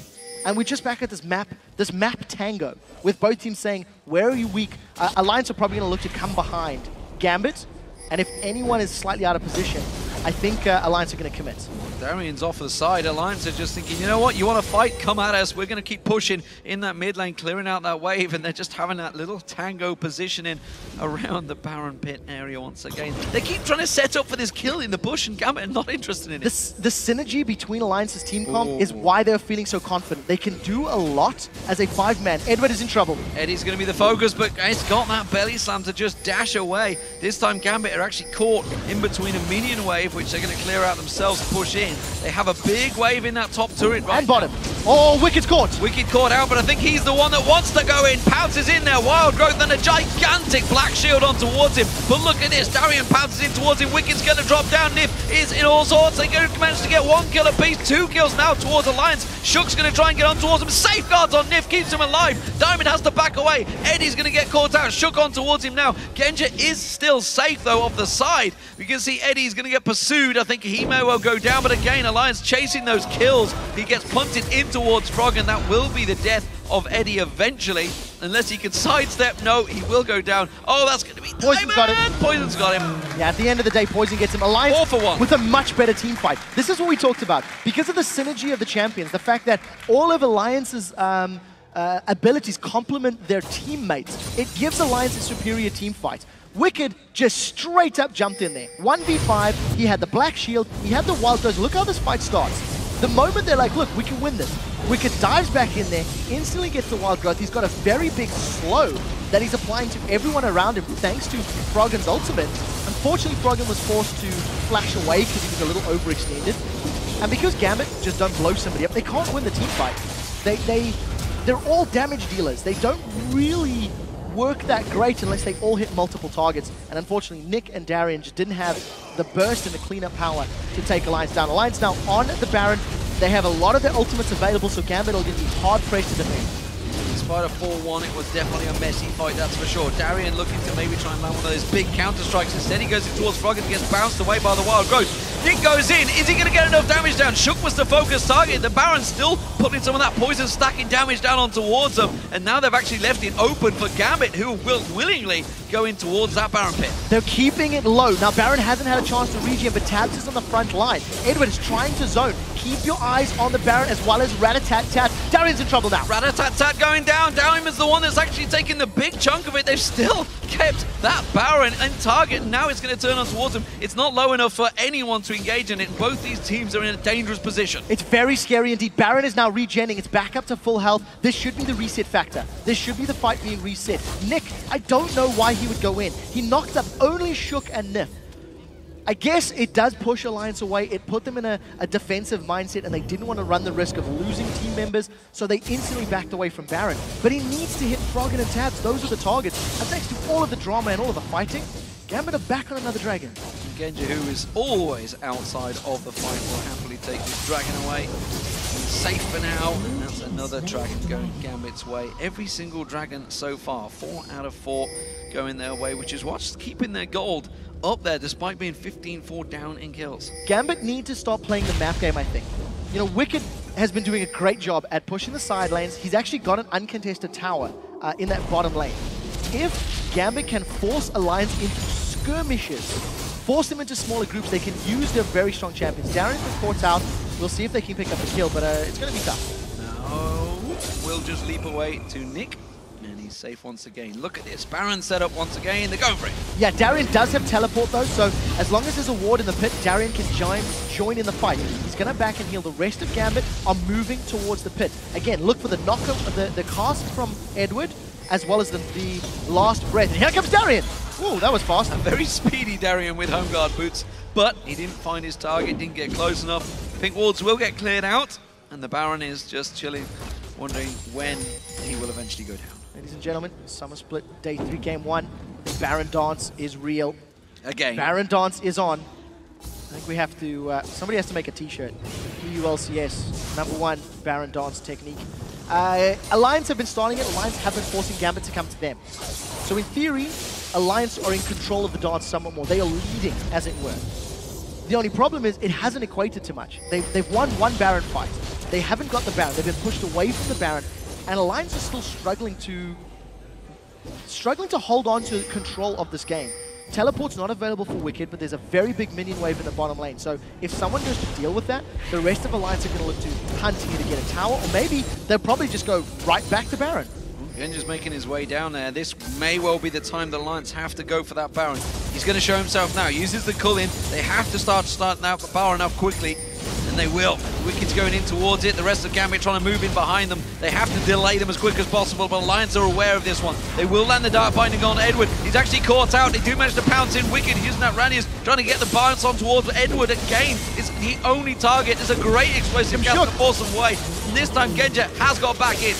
And we're just back at this map tango, with both teams saying, where are you weak? Alliance are probably going to look to come behind Gambit, and if anyone is slightly out of position, I think Alliance are going to commit. Darian's off to the side. Alliance are just thinking, you know what, you want to fight? Come at us. We're going to keep pushing in that mid lane, clearing out that wave, and they're just having that little tango positioning around the Baron pit area once again. They keep trying to set up for this kill in the bush, and Gambit are not interested in it. The synergy between Alliance's team comp is why they're feeling so confident. They can do a lot as a 5-man. Edward is in trouble. Eddie's going to be the focus, but it's got that belly slam to just dash away. This time Gambit are actually caught in between a minion wave, which they're going to clear out themselves and push in. They have a big wave in that top turret right and bottom. Oh, Wicked's caught. Wicked caught out, but I think he's the one that wants to go in. Pounces in there. Wild Growth and a gigantic black shield on towards him. But look at this. Darian pounces in towards him. Wicked's going to drop down. Nif is in all sorts. They're going to manage to get 1 kill apiece. 2 kills now towards Alliance. Shook's going to try and get on towards him. Safeguards on Nif. Keeps him alive. Diamond has to back away. Eddie's going to get caught out. Shook on towards him now. Genja is still safe, though, off the side. You can see Eddie's going to get pursued. I think he may well go down, but again, Alliance chasing those kills. He gets punted in towards Frog, and that will be the death of Eddie eventually, unless he can sidestep. No, he will go down. Oh, that's going to be Poison's got him. Poison's got him. Yeah, at the end of the day, Poison gets him. Alliance 4 for 1 with a much better team fight. This is what we talked about. Because of the synergy of the champions, the fact that all of Alliance's abilities complement their teammates, it gives Alliance a superior team fight. Wicked just straight up jumped in there. 1v5, he had the black shield, he had the wild throws. Look how this fight starts. The moment they're like, look, we can win this. Wicked dives back in there, instantly gets the wild growth. He's got a very big slow that he's applying to everyone around him thanks to Froggen's ultimate. Unfortunately, Froggen was forced to flash away because he was a little overextended. And because Gambit just don't blow somebody up, they can't win the team fight. They're all damage dealers. They don't really work that great unless they all hit multiple targets. And unfortunately, Nick and Darian just didn't have the burst and the cleanup power to take Alliance down. Alliance now on the Baron. They have a lot of their ultimates available, so Gambit are going to be hard-pressed to defend. Despite a 4-1, it was definitely a messy fight, that's for sure. Darian looking to maybe try and land one of those big counter-strikes. Instead, he goes in towards Frog and gets bounced away by the Wild Growth. Nick goes in. Is he going to get enough damage down? Shook was the focus target. The Baron still putting some of that poison stacking damage down on towards them. And now they've actually left it open for Gambit, who will willingly go in towards that Baron pit. They're keeping it low. Now, Baron hasn't had a chance to regen, but Tabs is on the front line. Edward is trying to zone. Keep your eyes on the Baron as well as Rat-a-tat-tat. Darian's in trouble now. Rat-a-tat-tat going down. Diamond's the one that's actually taking the big chunk of it. They've still kept that Baron in target. Now it's going to turn on towards him. It's not low enough for anyone to engage in it. Both these teams are in a dangerous position. It's very scary indeed. Baron is now regenning. It's back up to full health. This should be the reset factor. This should be the fight being reset. Nick, I don't know why he would go in. He knocked up only Shook and Nif. I guess it does push Alliance away. It put them in a defensive mindset, and they didn't want to run the risk of losing team members, so they instantly backed away from Baron. But he needs to hit Froggen and Tabs. Those are the targets. And thanks to all of the drama and all of the fighting, Gambit are back on another dragon. Genja, who is always outside of the fight, will happily take this dragon away. Safe for now, and that's There's another dragon going Gambit's way. Every single dragon so far, 4 out of 4 going their way, which is what's keeping their gold up there despite being 15-4 down in kills. Gambit need to stop playing the map game, I think. You know, Wicked has been doing a great job at pushing the side lanes. He's actually got an uncontested tower in that bottom lane. If Gambit can force Alliance into skirmishes, force them into smaller groups, they can use their very strong champions. Darren's been caught out. We'll see if they can pick up a kill, but it's going to be tough. Now, we'll just leap away to Nick. And he's safe once again. Look at this. Baron set up once again. They're going for it. Yeah, Darren does have teleport though, so as long as there's a ward in the pit, Darren can join in the fight. He's going to back and heal. The rest of Gambit are moving towards the pit. Again, look for the knockup, the cast from Edward, as well as the last breath. And here comes Darren! Ooh, that was fast. A very speedy Darien with home guard boots, but he didn't find his target, didn't get close enough. I think wards will get cleared out, and the Baron is just chilling, wondering when he will eventually go down. Ladies and gentlemen, Summer Split, Day 3, Game 1. Baron Dance is real. Again. Baron Dance is on. I think we have to, somebody has to make a t-shirt. EU LCS, #1 Baron Dance technique. Alliance have been starting it. Alliance have been forcing Gambit to come to them. So in theory, Alliance are in control of the dance somewhat more. They are leading, as it were. The only problem is it hasn't equated to much. They've won one Baron fight. They haven't got the Baron. They've been pushed away from the Baron. And Alliance is still struggling to hold on to control of this game. Teleport's not available for Wicked, but there's a very big minion wave in the bottom lane. So if someone goes to deal with that, the rest of Alliance are going to look to hunt either get a tower, or maybe they'll probably just go right back to Baron. Genji's making his way down there. This may well be the time the Alliance have to go for that Baron. He's going to show himself now. Uses the cull in. They have to start out the Baron up quickly, and they will. Wicked's going in towards it. The rest of Gambit trying to move in behind them. They have to delay them as quick as possible, but Alliance are aware of this one. They will land the Dark Binding on Edward. He's actually caught out. They do manage to pounce in. Wicked using that Ranius, trying to get the bounce on towards Edward again. It's the only target. It's a great explosive cast to force them away. And this time Genji has got back in.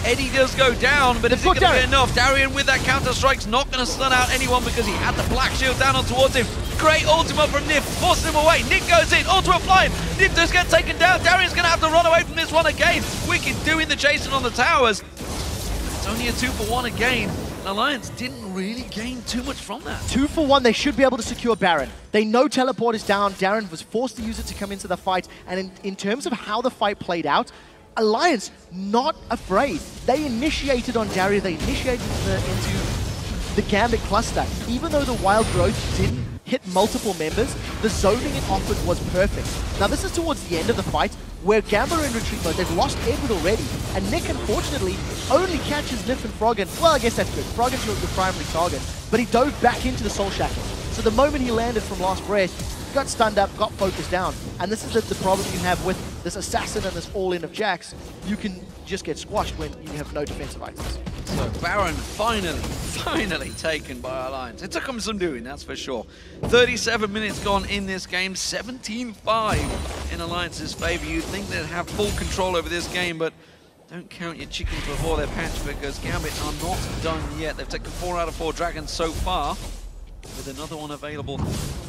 Eddie does go down, but is it going to be enough? Darien with that counter-strike's not going to stun out anyone because he had the black shield down on towards him. Great ultimate from Nif, forces him away. Nick goes in, ultimate flying. Nif does get taken down. Darien's going to have to run away from this one again. Wicked doing the chasing on the towers. It's only a 2-for-1 again. Alliance didn't really gain too much from that. 2-for-1, they should be able to secure Baron. They know teleport is down. Darren was forced to use it to come into the fight. And in terms of how the fight played out, Alliance not afraid. They initiated on Daria, they initiated into the Gambit cluster. Even though the Wild Growth didn't hit multiple members, the zoning it offered was perfect. Now this is towards the end of the fight, where Gambit are in retreat mode. They've lost Edward already, and Nick unfortunately only catches Nif and Froggen. Well, I guess that's good. Froggen's the primary target, but he dove back into the Soul Shackle. So the moment he landed from last breath, got stunned up, got focused down. And this is the problem you have with this assassin and this all-in of Jax. You can just get squashed when you have no defensive items. So Baron finally taken by Alliance. It took them some doing, that's for sure. 37 minutes gone in this game, 17-5 in Alliance's favor. You'd think they'd have full control over this game, but don't count your chickens before they're hatched, because Gambit are not done yet. They've taken 4 out of 4 dragons so far, with another one available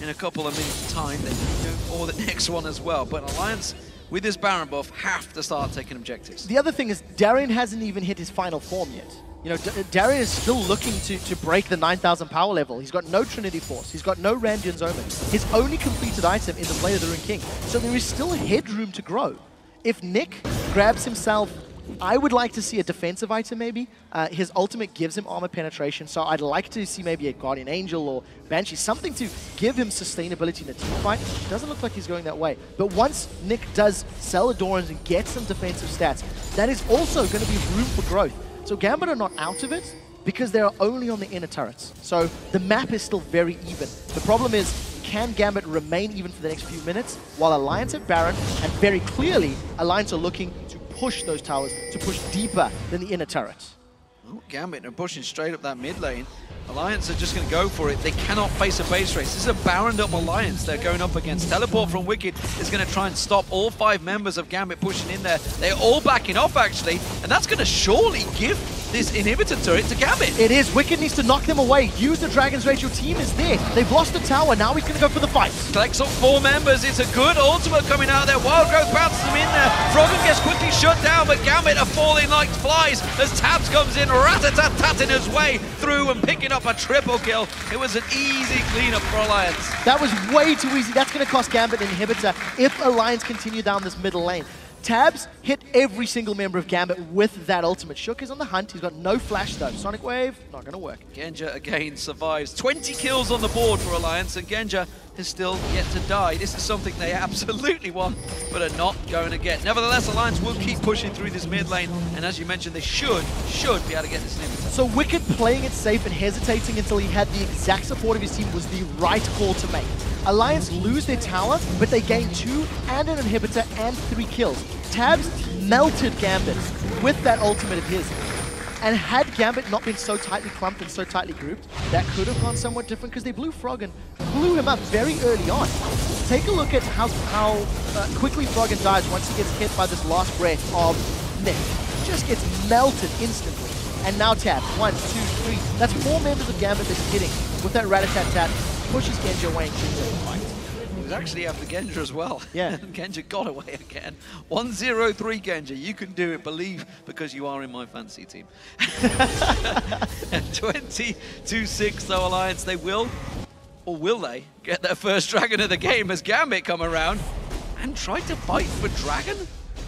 in a couple of minutes' time. They can go for the next one as well. But Alliance, with this Baron buff, have to start taking objectives. The other thing is, Darien hasn't even hit his final form yet. You know, Darien is still looking to break the 9,000 power level. He's got no Trinity Force. He's got no Randian's Omen. His only completed item is the Blade of the Rune King. So there is still headroom to grow. If Nick grabs himself, I would like to see a defensive item maybe. His ultimate gives him armor penetration, so I'd like to see maybe a Guardian Angel or Banshee, something to give him sustainability in a team fight. Doesn't look like he's going that way. But once Nick does sell Adorans and get some defensive stats, that is also going to be room for growth. So Gambit are not out of it because they're only on the inner turrets. So the map is still very even. The problem is, can Gambit remain even for the next few minutes while Alliance have Baron, and very clearly Alliance are looking to push those towers, to push deeper than the inner turrets. Oh, Gambit are pushing straight up that mid lane. Alliance are just going to go for it. They cannot face a base race. This is a Baroned up Alliance they're going up against. Teleport from Wicked is going to try and stop all 5 members of Gambit pushing in there. They're all backing off, actually, and that's going to surely give this inhibitor turret to Gambit. It is. Wicked needs to knock them away. Use the Dragon's Rage. Your team is there. They've lost the tower. Now he's going to go for the fight. Collects up 4 members. It's a good ultimate coming out there. Wild Growth bounces him in there. Froggen gets quickly shut down, but Gambit are falling like flies as Tabs comes in, rat-a-tat-tatting his way through and picking up a triple kill. It was an easy cleanup for Alliance. That was way too easy. That's going to cost Gambit an inhibitor if Alliance continue down this middle lane. Tabs hit every single member of Gambit with that ultimate. Shook is on the hunt. He's got no flash though. Sonic Wave, not going to work. Genja again survives. 20 kills on the board for Alliance, and Genja is still yet to die. This is something they absolutely want, but are not going to get. Nevertheless, Alliance will keep pushing through this mid lane, and as you mentioned, they should be able to get this inhibitor. So Wicked playing it safe and hesitating until he had the exact support of his team was the right call to make. Alliance lose their tower, but they gain 2 and an inhibitor and 3 kills. Tabs melted Gambit with that ultimate of his. And had Gambit not been so tightly clumped and so tightly grouped, that could have gone somewhat different because they blew Froggen, blew him up very early on. Take a look at how quickly Froggen dies once he gets hit by this last breath of Nick. Just gets melted instantly. And now Tab, 1, 2, 3. That's 4 members of Gambit that he's hitting with that rat-a-tat-tat. Pushes Genja away and keeps it in the fight. He was actually after Genja as well. Yeah. And Genja got away again. 1-0-3 Genja. You can do it. Believe, because you are in my fantasy team. 20-6 though, Alliance. They will, or will they, get their first Dragon of the game as Gambit come around and try to fight for Dragon?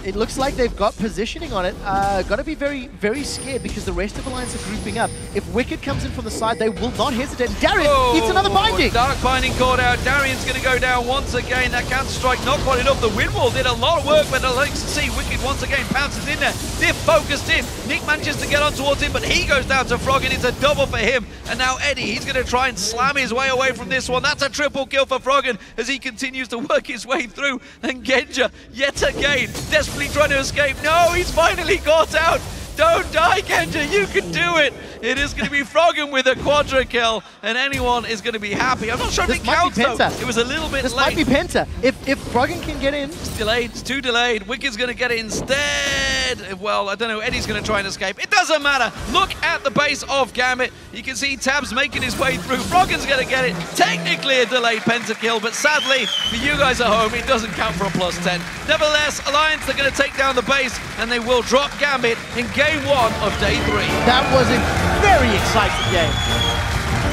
It looks like they've got positioning on it. Got to be very, very scared because the rest of Alliance are grouping up. If Wicked comes in from the side, they will not hesitate. And Darian eats another binding. Dark binding caught out. Darian's going to go down once again. That counter-strike not quite enough. The wind wall did a lot of work, but I like to see Wicked once again pounces in there. They're focused in. Nick manages to get on towards him, but he goes down to Froggen. It's a double for him. And now Eddie, he's going to try and slam his way away from this one. That's a triple kill for Froggen as he continues to work his way through. And Genja, yet again, desperately trying to escape. No, he's finally got out. Don't die, Genja, you can do it. It is going to be Froggen with a quadra kill, and anyone is going to be happy. I'm not sure if it counts, though. It was a little bit late. This might be Penta. If Froggen can get in. It's delayed. It's too delayed. Wicked's going to get it instead. Well, I don't know. Eddie's going to try and escape. It doesn't matter. Look at the base of Gambit. You can see Tabs making his way through. Froggen's going to get it. Technically a delayed pentakill, but sadly, for you guys at home, it doesn't count for a +10. Nevertheless, Alliance, they're going to take down the base, and they will drop Gambit in Game 1 of Day 3. That was a very exciting game.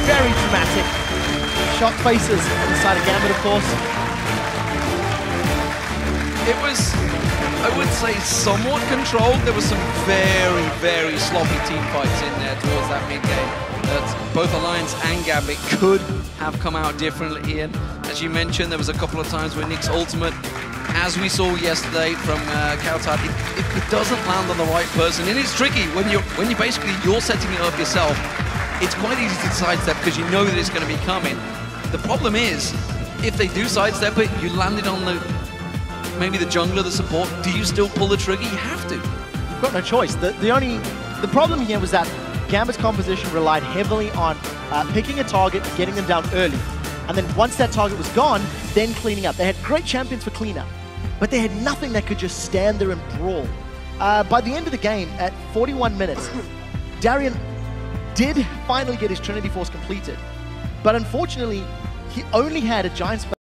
Very dramatic. Shock faces on the side of Gambit, of course. It was, I would say, somewhat controlled. There were some very, very sloppy team fights in there towards that mid-game. Both Alliance and Gambit could have come out differently, Ian. As you mentioned, there was a couple of times where Nick's ultimate, as we saw yesterday from Kautar, it doesn't land on the right person, and it's tricky when you're setting it up yourself. It's quite easy to sidestep because you know that it's going to be coming. The problem is, if they do sidestep it, you land it on maybe the jungler, the support. Do you still pull the trigger? You have to. You've got no choice. The problem here was that Gambit's composition relied heavily on picking a target, getting them down early, and then once that target was gone, then cleaning up. They had great champions for cleanup, but they had nothing that could just stand there and brawl. By the end of the game, at 41 minutes, Darian did finally get his Trinity Force completed, but unfortunately, he only had a Giant